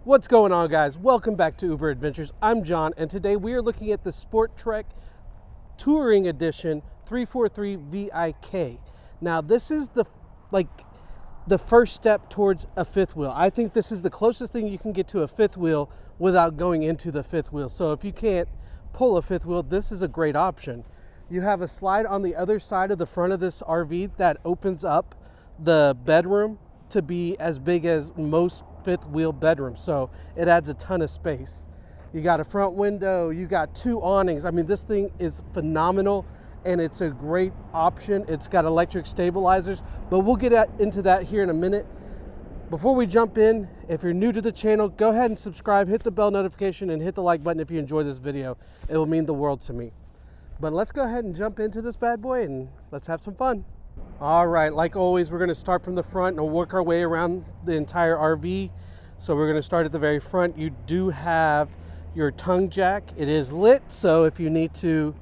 What's going on, guys? Welcome back to Uber Adventures. I'm John, and today we are looking at the SportTrek Touring Edition 343 VIK. Now, this is the first step towards a fifth wheel. I think this is the closest thing you can get to a fifth wheel without going into the fifth wheel. So if you can't pull a fifth wheel, this is a great option. You have a slide on the other side of the front of this RV that opens up the bedroom to be as big as most fifth wheel bedrooms, so it adds a ton of space. You got a front window, you got two awnings. I mean, this thing is phenomenal and it's a great option. It's got electric stabilizers, but we'll get into that here in a minute. Before we jump in, if you're new to the channel, go ahead and subscribe, hit the bell notification, and hit the like button if you enjoy this video. It will mean the world to me. But let's go ahead and jump into this bad boy and let's have some fun. All right, like always, we're going to start from the front and work our way around the entire RV. So we're going to start at the very front. You do have your tongue jack. It is lit, so if you need to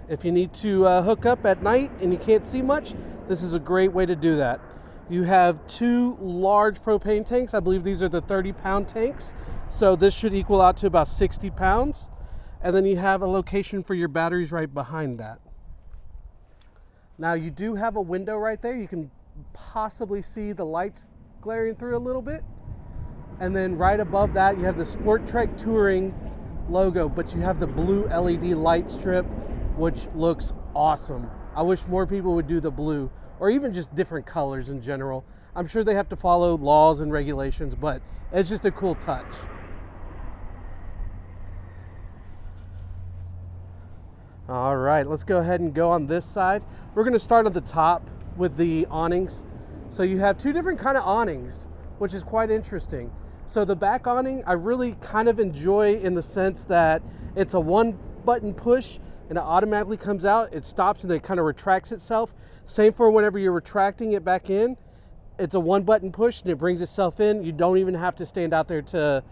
hook up at night and you can't see much, this is a great way to do that. You have two large propane tanks. I believe these are the 30-pound tanks, so this should equal out to about 60 pounds. And then you have a location for your batteries right behind that. Now, you do have a window right there. You can possibly see the lights glaring through a little bit. And then right above that, you have the SportTrek Touring logo, but you have the blue LED light strip, which looks awesome. I wish more people would do the blue, or even just different colors in general. I'm sure they have to follow laws and regulations, but it's just a cool touch. All right, let's go ahead and go on this side. We're going to start at the top with the awnings. So you have two different kind of awnings, which is quite interesting. So the back awning, I really kind of enjoy in the sense that it's a one button push and it automatically comes out. It stops and then it kind of retracts itself. Same for whenever you're retracting it back in. It's a one button push and it brings itself in. You don't even have to stand out there to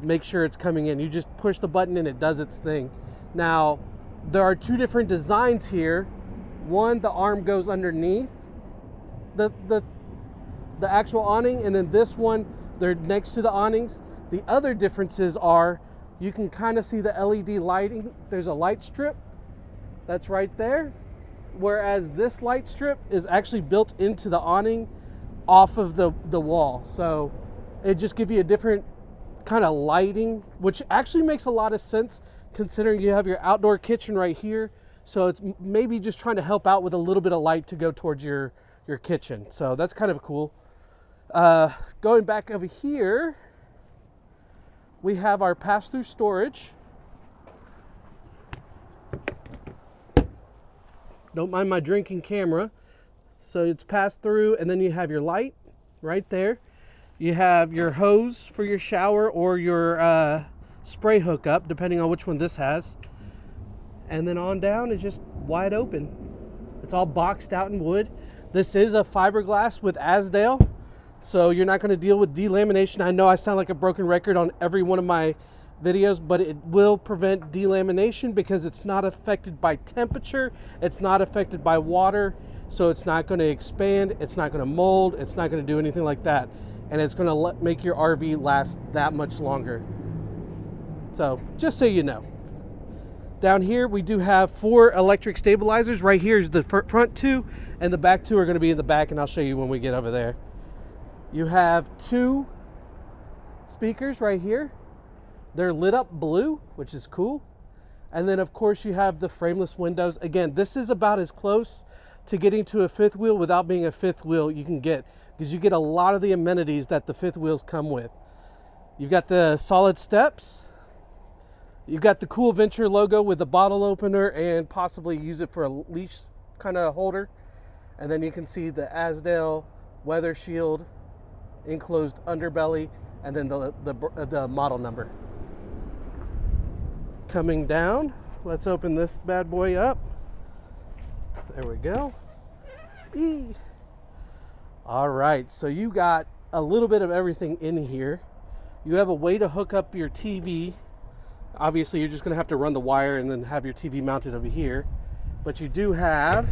make sure it's coming in. You just push the button and it does its thing. Now, there are two different designs here. One, the arm goes underneath the actual awning, and then this one, they're next to the awnings. The other differences are you can kind of see the LED lighting. There's a light strip that's right there, whereas this light strip is actually built into the awning off of the wall. So it just gives you a different kind of lighting, which actually makes a lot of sense considering you have your outdoor kitchen right here. So it's maybe just trying to help out with a little bit of light to go towards your kitchen. So that's kind of cool. Going back over here, we have our pass-through storage. Don't mind my drinking camera. So it's passed through, and then you have your light right there. You have your hose for your shower or your spray hookup, depending on which one this has. And then on down is just wide open. It's all boxed out in wood. This is a fiberglass with Azdel, so you're not going to deal with delamination. I know I sound like a broken record on every one of my videos, but it will prevent delamination because it's not affected by temperature. It's not affected by water, so it's not going to expand. It's not going to mold. It's not going to do anything like that. And it's going to make your RV last that much longer. So just so you know. Down here we do have 4 electric stabilizers. Right here is the front 2, and the back 2 are going to be in the back, and I'll show you when we get over there. You have 2 speakers right here. They're lit up blue, which is cool. And then of course you have the frameless windows. Again, this is about as close to getting to a fifth wheel without being a fifth wheel you can get, because you get a lot of the amenities that the fifth wheels come with. You've got the solid steps. You've got the Cool Venture logo with the bottle opener and possibly use it for a leash kind of holder. And then you can see the Azdel weather shield, enclosed underbelly, and then the model number. Coming down, let's open this bad boy up. There we go. Eee. All right, so you got a little bit of everything in here. You have a way to hook up your TV. Obviously, you're just going to have to run the wire and then have your TV mounted over here. But you do have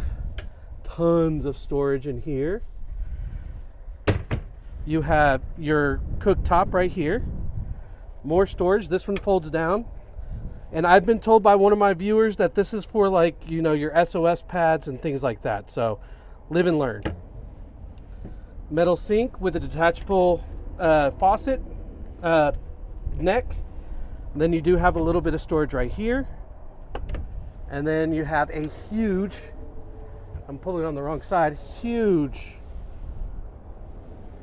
tons of storage in here. You have your cooktop right here. More storage. This one folds down. And I've been told by one of my viewers that this is for, like, you know, your SOS pads and things like that. So live and learn. Metal sink with a detachable faucet neck. And then you do have a little bit of storage right here. And then you have a huge, I'm pulling it on the wrong side, huge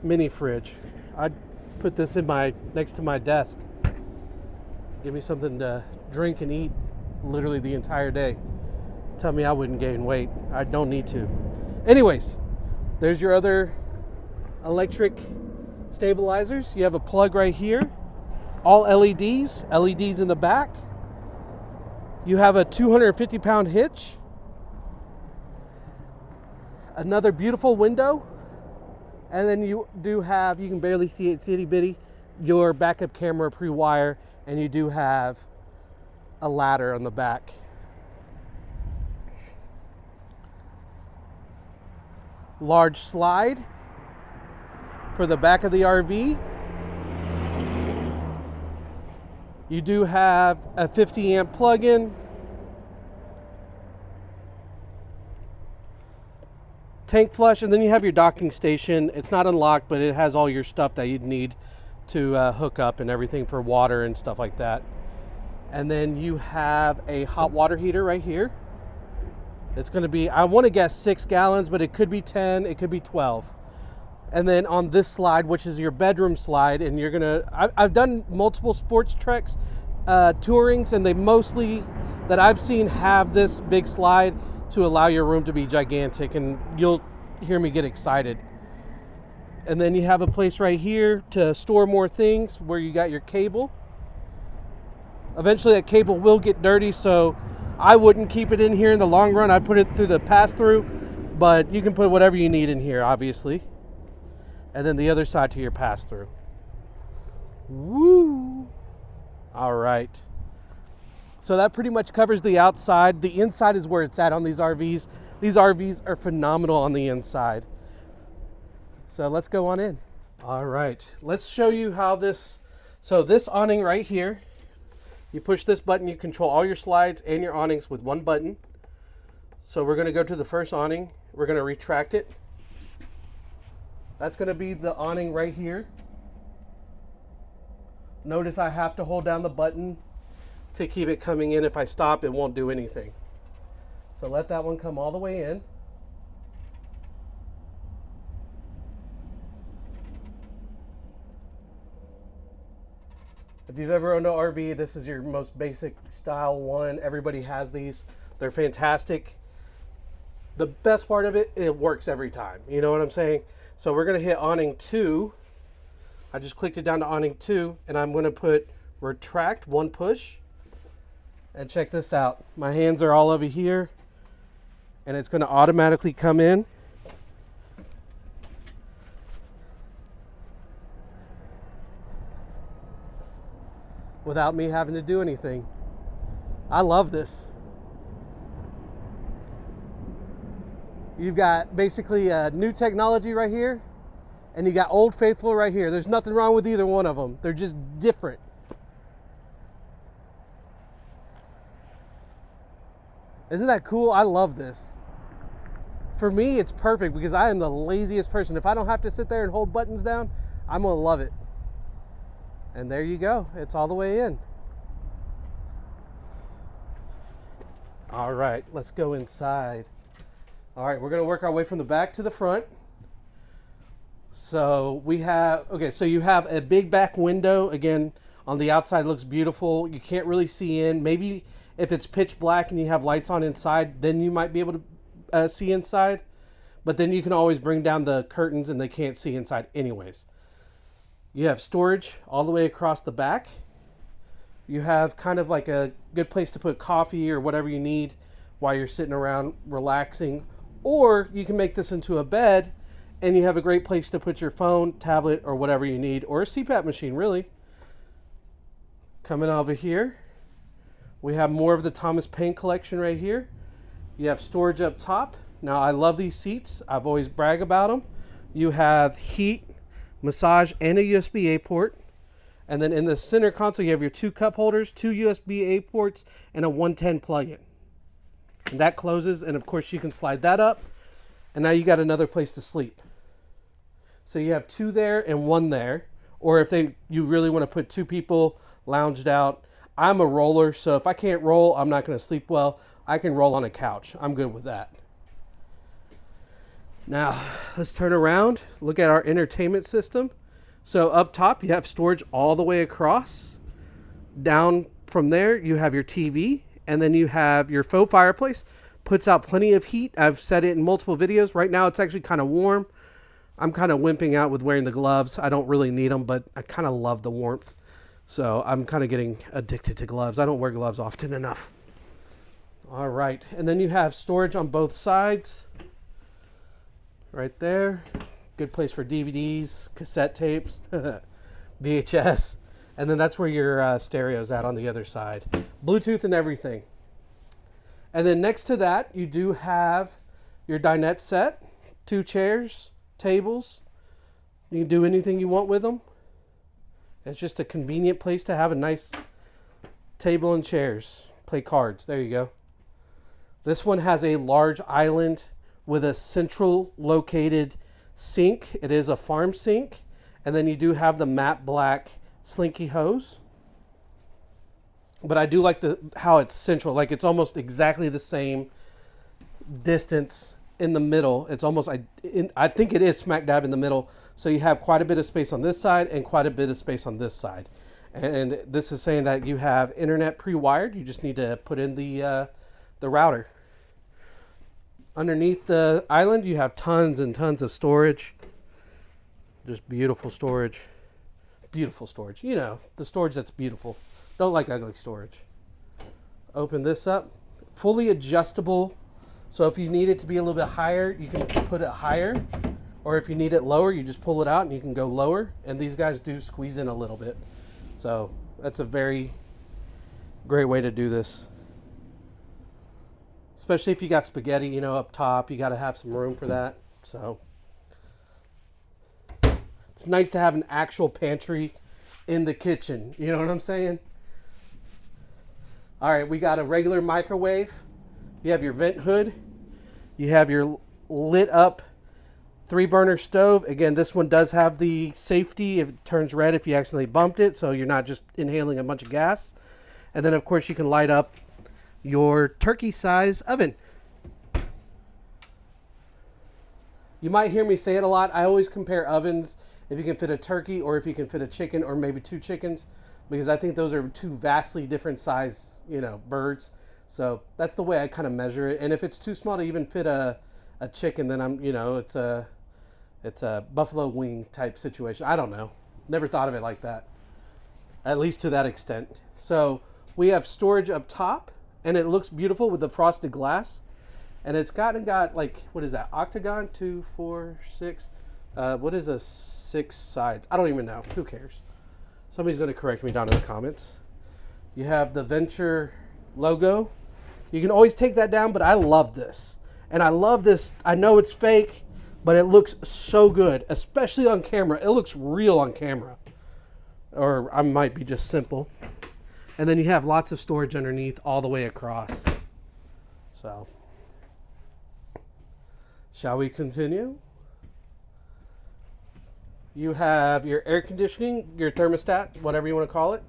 mini fridge. I'd put this in next to my desk. Give me something to drink and eat literally the entire day. Tell me I wouldn't gain weight. I don't need to. Anyways, there's your other electric stabilizers. You have a plug right here. All LEDs in the back. You have a 250-pound hitch. Another beautiful window. And then you do have, you can barely see it, it's itty bitty, your backup camera pre-wire, and you do have a ladder on the back. Large slide for the back of the RV. You do have a 50 amp plug-in. Tank flush, and then you have your docking station. It's not unlocked, but it has all your stuff that you'd need to hook up and everything for water and stuff like that. And then you have a hot water heater right here. It's going to be, I want to guess 6 gallons, but it could be 10, it could be 12. And then on this slide, which is your bedroom slide, and you're going to, I've done multiple SportTrek tourings, and they mostly, that I've seen, have this big slide to allow your room to be gigantic, and you'll hear me get excited. And then you have a place right here to store more things where you got your cable. Eventually that cable will get dirty, so I wouldn't keep it in here in the long run. I'd put it through the pass-through, but you can put whatever you need in here, obviously. And then the other side to your pass-through. Woo! All right. So that pretty much covers the outside. The inside is where it's at on these RVs. These RVs are phenomenal on the inside. So let's go on in. All right, let's show you how this, so this awning right here, you push this button, you control all your slides and your awnings with one button. So we're gonna go to the first awning. We're gonna retract it. That's gonna be the awning right here. Notice I have to hold down the button to keep it coming in. If I stop, it won't do anything. So let that one come all the way in. If you've ever owned an RV, this is your most basic style one. Everybody has these. They're fantastic. The best part of it, it works every time. You know what I'm saying? So we're gonna hit awning 2. I just clicked it down to awning 2, and I'm gonna put retract, one push. And check this out. My hands are all over here, and it's gonna automatically come in. Without me having to do anything. I love this. You've got basically new technology right here, and you got old faithful right here. There's nothing wrong with either one of them. They're just different. Isn't that cool? I love this. For me, it's perfect because I am the laziest person. If I don't have to sit there and hold buttons down, I'm gonna love it. And there you go. It's all the way in. All right, let's go inside. All right, we're gonna work our way from the back to the front. So we have, okay, so you have a big back window. Again, on the outside, it looks beautiful. You can't really see in. Maybe if it's pitch black and you have lights on inside, then you might be able to see inside. But then you can always bring down the curtains and they can't see inside anyways. You have storage all the way across the back. You have kind of like a good place to put coffee or whatever you need while you're sitting around relaxing. Or you can make this into a bed and you have a great place to put your phone, tablet, or whatever you need, or a CPAP machine, really. Coming over here, we have more of the Thomas Paine collection right here. You have storage up top. Now, I love these seats. I've always brag about them. You have heat, massage, and a USB-A port. And then in the center console, you have your 2 cup holders, 2 USB-A ports, and a 110 plug-in. And that closes, and of course you can slide that up, and now you got another place to sleep. So you have 2 there and 1 there. Or if you really want to put 2 people lounged out. I'm a roller, so if I can't roll, I'm not going to sleep well. I can roll on a couch. I'm good with that. Now, let's turn around, look at our entertainment system. So up top, you have storage all the way across. Down from there, you have your TV, and then you have your faux fireplace. Puts out plenty of heat. I've said it in multiple videos. Right now, it's actually kind of warm. I'm kind of wimping out with wearing the gloves. I don't really need them, but I kind of love the warmth. So I'm kind of getting addicted to gloves. I don't wear gloves often enough. All right, and then you have storage on both sides. Right there. Good place for DVDs, cassette tapes, VHS. And then that's where your stereo's at on the other side. Bluetooth and everything. And then next to that, you do have your dinette set. 2 chairs, tables. You can do anything you want with them. It's just a convenient place to have a nice table and chairs. Play cards. There you go. This one has a large island with a central located sink. It is a farm sink. And then you do have the matte black slinky hose. But I do like how it's central. Like it's almost exactly the same distance in the middle. It's almost, I think it is smack dab in the middle. So you have quite a bit of space on this side and quite a bit of space on this side. And this is saying that you have internet pre-wired. You just need to put in the router. Underneath the island, you have tons and tons of storage. Just beautiful storage. Beautiful storage. You know, the storage that's beautiful. Don't like ugly storage. Open this up. Fully adjustable. So if you need it to be a little bit higher, you can put it higher. Or if you need it lower, you just pull it out and you can go lower. And these guys do squeeze in a little bit. So that's a very great way to do this. Especially if you got spaghetti, you know, up top, you got to have some room for that. So it's nice to have an actual pantry in the kitchen. You know what I'm saying? All right, we got a regular microwave. You have your vent hood. You have your lit up 3-burner stove. Again, this one does have the safety. If it turns red if you accidentally bumped it, so you're not just inhaling a bunch of gas. And then, of course, you can light up your turkey size oven. You might hear me say it a lot. I always compare ovens if you can fit a turkey or if you can fit a chicken or maybe 2 chickens, because I think those are 2 vastly different size, you know, birds. So that's the way I kind of measure it. And if it's too small to even fit a chicken, then I'm, you know, it's a buffalo wing type situation. I don't know. Never thought of it like that, at least to that extent. So we have storage up top. And it looks beautiful with the frosted glass. And it's got like, what is that? Octagon, 2, 4, 6. What is a 6 sides? I don't even know. Who cares? Somebody's going to correct me down in the comments. You have the Venture logo. You can always take that down, but I love this. And I love this. I know it's fake, but it looks so good, especially on camera. It looks real on camera. Or I might be just simple. And then you have lots of storage underneath all the way across. So, shall we continue? You have your air conditioning, your thermostat, whatever you want to call it.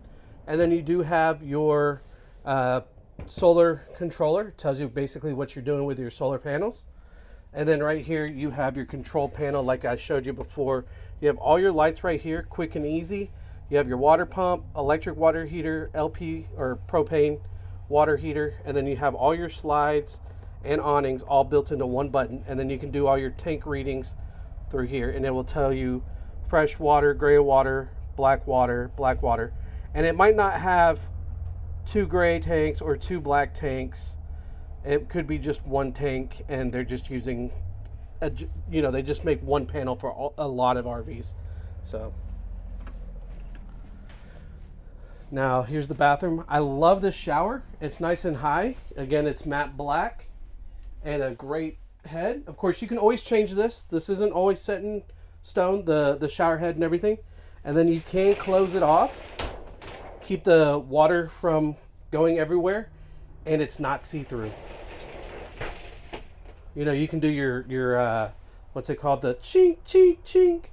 And then you do have your solar controller. It tells you basically what you're doing with your solar panels. And then right here you have your control panel like I showed you before. You have all your lights right here, quick and easy. You have your water pump, electric water heater, LP or propane water heater, and then you have all your slides and awnings all built into one button, and then you can do all your tank readings through here, and it will tell you fresh water, gray water, black water, and it might not have 2 gray tanks or 2 black tanks. It could be just 1 tank, and they're just using, they just make 1 panel for a lot of RVs. So. Now, here's the bathroom. I love this shower. It's nice and high. Again, it's matte black and a great head. Of course, you can always change this. This isn't always set in stone, the shower head and everything. And then you can close it off, keep the water from going everywhere, and it's not see-through. You know, you can do your what's it called, the chink, chink, chink,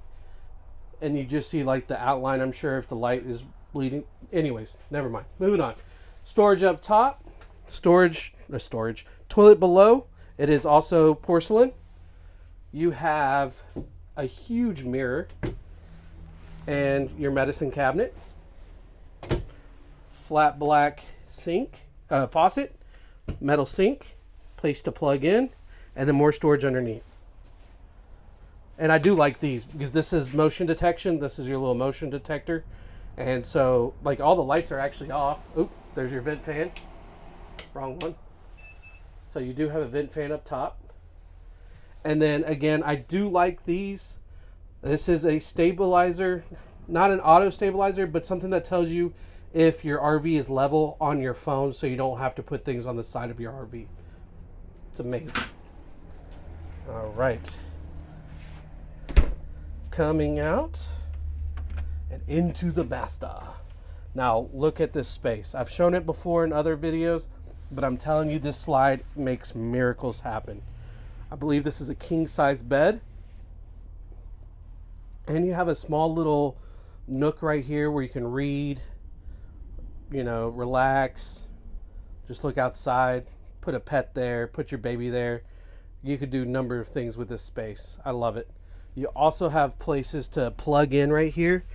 and you just see like the outline, I'm sure, if the light is bleeding. Anyways, never mind. Moving on. Storage up top, storage, toilet below. It is also porcelain. You have a huge mirror and your medicine cabinet. Flat black sink, faucet, metal sink, place to plug in, and then more storage underneath. And I do like these because this is motion detection. This is your little motion detector. And so, like, all the lights are actually off. Oop, there's your vent fan. Wrong one. So you do have a vent fan up top. And then, again, I do like these. This is a stabilizer, not an auto stabilizer, but something that tells you if your RV is level on your phone so you don't have to put things on the side of your RV. It's amazing. All right. Coming out and into the master. Now look at this space. I've shown it before in other videos, but I'm telling you, this slide makes miracles happen. I believe this is a king size bed. And you have a small little nook right here where you can read, you know, relax, just look outside, put a pet there, put your baby there. You could do a number of things with this space. I love it. You also have places to plug in right here.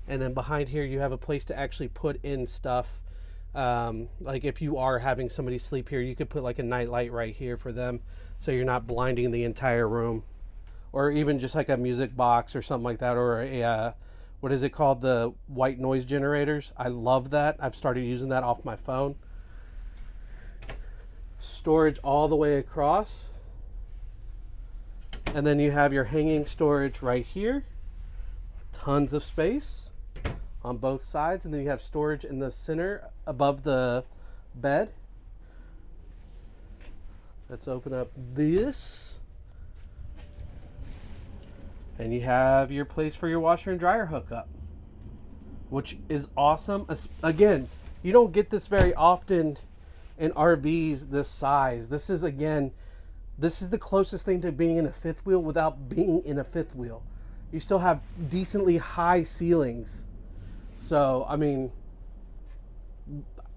And then behind here, you have a place to actually put in stuff. Like if you are having somebody sleep here, you could put like a night light right here for them, so you're not blinding the entire room. Or even just like a music box or something like that. Or a, what is it called? The white noise generators. I love that. I've started using that off my phone. Storage all the way across. And then you have your hanging storage right here. Tons of space on both sides. And then you have storage in the center above the bed. Let's open up this. And you have your place for your washer and dryer hookup, which is awesome. Again, you don't get this very often in RVs this size. This is, again, this is the closest thing to being in a fifth wheel without being in a fifth wheel. You still have decently high ceilings. So, I mean,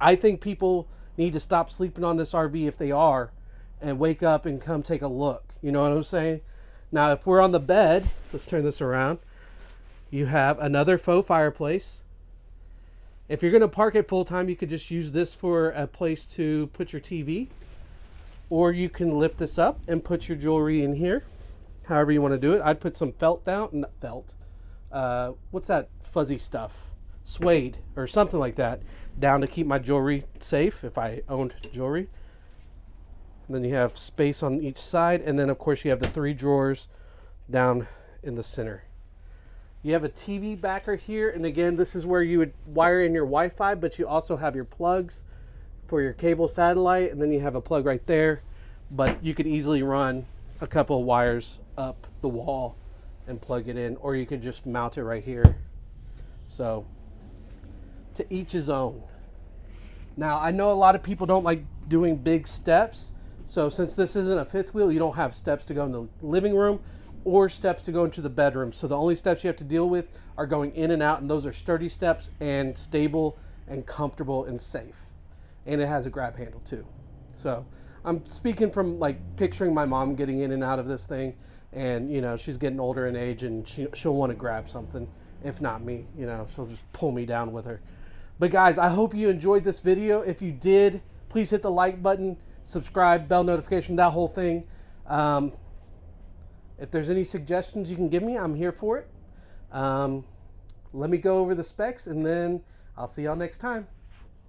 I think people need to stop sleeping on this RV if they are, and wake up and come take a look. You know what I'm saying? Now, if we're on the bed, let's turn this around. You have another faux fireplace. If you're going to park it full time, you could just use this for a place to put your TV. Or you can lift this up and put your jewelry in here. However you want to do it. I'd put some felt down. Not felt. What's that fuzzy stuff? Suede or something like that. Down to keep my jewelry safe if I owned jewelry. And then you have space on each side. And then, of course, you have the 3 drawers down in the center. You have a TV backer here. And again, this is where you would wire in your Wi-Fi, but you also have your plugs for your cable satellite. And then you have a plug right there. But you could easily run a couple of wires up the wall and plug it in. Or you could just mount it right here. So, to each his own. Now, I know a lot of people don't like doing big steps. So since this isn't a fifth wheel, you don't have steps to go in the living room or steps to go into the bedroom. So the only steps you have to deal with are going in and out, and those are sturdy steps and stable and comfortable and safe. And it has a grab handle too. So I'm speaking from like picturing my mom getting in and out of this thing, and you know, she's getting older in age and she'll want to grab something. If not me, you know, she'll just pull me down with her. But guys, I hope you enjoyed this video. If you did, please hit the like button, subscribe, bell notification, that whole thing. If there's any suggestions you can give me, I'm here for it. Let me go over the specs, and then I'll see y'all next time.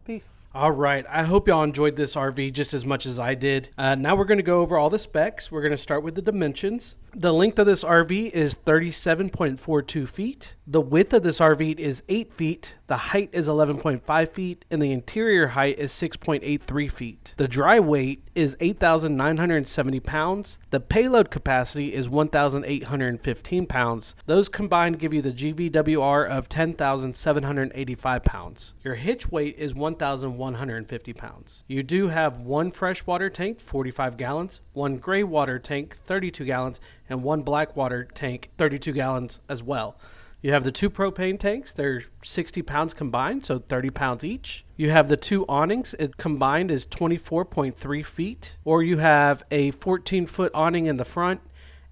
Peace. All right. I hope y'all enjoyed this RV just as much as I did. Now we're going to go over all the specs. We're going to start with the dimensions. The length of this RV is 37.42 feet. The width of this RV is 8 feet. The height is 11.5 feet. And the interior height is 6.83 feet. The dry weight is 8,970 pounds. The payload capacity is 1,815 pounds. Those combined give you the GVWR of 10,785 pounds. Your hitch weight is 1,150 pounds. You do have one freshwater tank, 45 gallons, one gray water tank, 32 gallons, and one black water tank, 32 gallons as well. You have the two propane tanks. They're 60 pounds combined, so 30 pounds each. You have the two awnings. It combined is 24.3 feet. Or you have a 14-foot awning in the front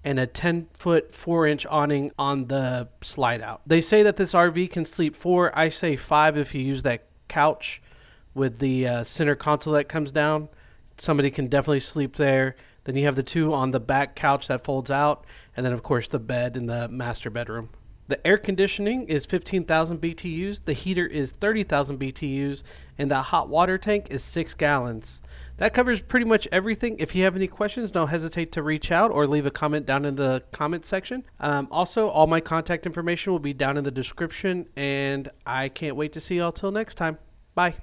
and a 10-foot 4-inch awning on the slide out. They say that this RV can sleep 4. I say 5 if you use that couch with the center console that comes down. Somebody can definitely sleep there. Then you have the two on the back couch that folds out. And then, of course, the bed in the master bedroom. The air conditioning is 15,000 BTUs. The heater is 30,000 BTUs. And the hot water tank is 6 gallons. That covers pretty much everything. If you have any questions, don't hesitate to reach out or leave a comment down in the comment section. Also, all my contact information will be down in the description. And I can't wait to see y'all till next time. Bye.